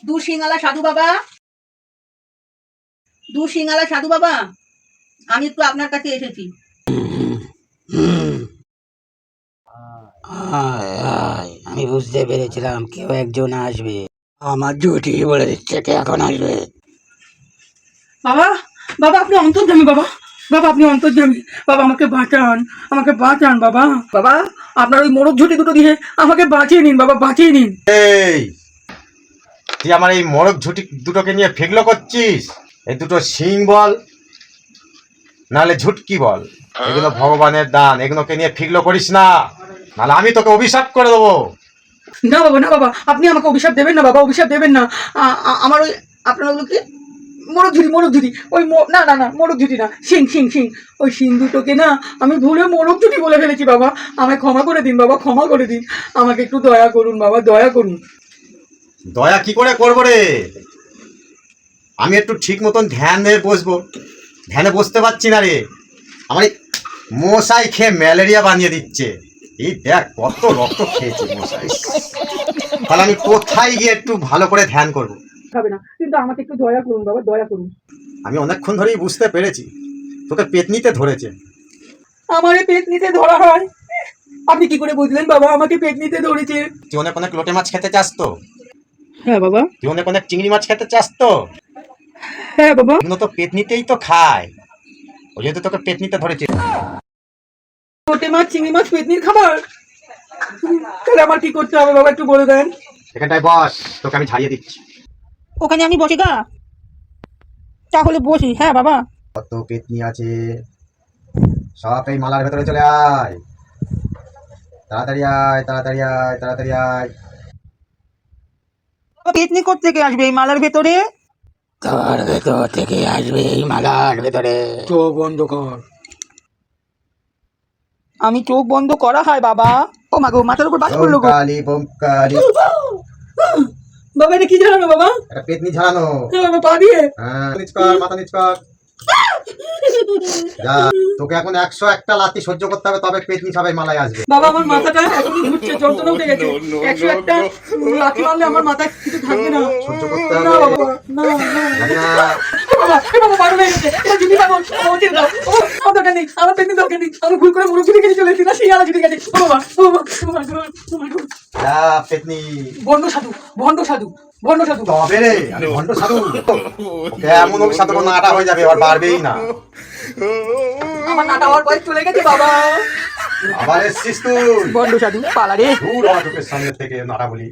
দু সিঙ্গালা সাধু বাবা, দু সিঙ্গালা সাধু বাবা, আমি একটু আপনার কাছে এসেছি। আমি বুঝতে পেরেছিলাম কেউ একজন আসবে। আমার ডিউটি বলে দিচ্ছে কে এখন আসবে। বাবা, বাবা আপনি অন্তর্যামী বাবা, বাবা আপনি অন্তর্যামী বাবা, আমাকে বাঁচান, আমাকে বাঁচান বাবা। বাবা আপনার ওই মোরগ ঝুঁটি দুটো দিয়ে আমাকে বাঁচিয়ে নিন বাবা, বাঁচিয়ে নিন। এই তুই আমার এই মোরগ ঝুটি দুটোকে নিয়ে ফিগলো করছিস? এই দুটো শিং বল নাহলে ঝুটকি বল, এগুলো ভগবানের দান, এগুলোকে নিয়ে ফিগলো করিস না, নাহলে আমি তোকে অভিশাপ করে দেবো। না বাবা, না বাবা, আপনি আমাকে অভিশাপ দেবেন না বাবা, অভিশাপ দেবেন না। আমার ওই আপনার ওগুলোকে মোরগ ঝুঁটি, মোরগ ঝুঁটি, ওই না না না মোরগ ঝুঁটি না, শিং শিং শিং, ওই শিং দুটোকে না আমি ভুলে মোরগ ঝুঁটি বলে ফেলেছি বাবা, আমায় ক্ষমা করে দিন বাবা, ক্ষমা করে দিন, আমাকে একটু দয়া করুন বাবা, দয়া করুন। দয়া কি করে করবো রে? আমি একটু ঠিক মতন ধ্যান দিয়ে বসবো, ধ্যানে বসতে পারছি না রে, আমার এই মশাই খেয়ে ম্যালেরিয়া বানিয়ে দিচ্ছে। এই দেখ কত রক্ত খেয়েছে মশাই, তাহলে আমি কোথায় গিয়ে একটু ভালো করে ধ্যান করবো? হবে না, কিন্তু আমাকে একটু দয়া করুন বাবা, দয়া করুন। আমি অনেকক্ষণ ধরেই বুঝতে পেরেছি তোকে পেতনিতে ধরেছে। আমারে পেট নিতে ধরা হয়? আপনি কি করে বুঝলেন বাবা আমাকে পেট নিতে ধরেছে? তুই অনেক অনেক লোটে মাছ খেতে চাস তো? হ্যাঁ বাবা। তুই অনেক অনেক চিংড়ি মাছ খেতে চাস তো? হ্যাঁ বাবা। এগুলো তো পেতনিতেই তো খায়, ওই জন্য তোকে পেতনিতে ধরেছে। লোটে মাছ চিংড়ি মাছ পেটনির খাবার? তাহলে আমার কি করতে হবে বাবা, একটু বলে দেন। এখানটায় বস, তোকে আমি ছাড়িয়ে দিচ্ছি। ওখানে আমি বসি গা, তাহলে বসি। হ্যাঁ বাবা। কত পেতনি আছে সব এই মালার ভেতরে চলে আয়, তাড়াতাড়ি আয়, তাড়াতাড়ি আয়, তাড়াতাড়ি আয়। পেতনি কোত্থেকে আসবে এই মালার ভেতরে? তোর ভেতর থেকে আসবে এই মালার ভেতরে। চোখ বন্ধ কর। আমি চোখ বন্ধ করা হয় বাবা? ও মা গো, মাথার উপর বাজ পড়লো গো। বঙ্কালি বঙ্কালি। বাবা এটা কি ঝাড়ানো বাবা? এটা পেতনি ঝাড়ানো। হ্যাঁ বাবা, পা দিয়ে। হ্যাঁ, নিচ কর, মাথা নিচ কর। যা, তোকে এখন 101টা লাথি সহ্য করতে হবে, তবে পেতনি সবাই মালায় আসবে। বাবা আমার মাথাটা এখনই ঘুরছে, যন্ত্রণা উঠে গেছে। 101টা লাথি মারলে আমার মাথায় কিছু থাকবে না। সহ্য করতে না হবে। বাবা, না না। জানি না। বাবা, বাবা পাগল হয়ে গেছে। এটা যদি পাগল, ও ছেড়ে দাও। আমার দরকার নেই, আমার পেতনি দরকার নেই। আমি ভুল করে মুরগ ঝুড়ি খেয়ে চলে এসেছি, না সেই আলা ঝুড়ি গেছে। ও বাবা, ও বাবা, ও মা গো, ও মা গো। যা পেতনি। ভণ্ড সাধু, ভণ্ড সাধু, ভণ্ড সাধু। তবে রে, আমি ভণ্ড সাধু। ওকে এমন অভিশাপ দেবো, নাটা হয়ে যাবে, এবার পারবেই না। আমার নাটা হওয়ার বয়স চলে গেছে বাবা। আবার এসছিস তুই? বন্ড সাধু পালা রে। দূর আমার চোখের সামনে থেকে নাটা বলি।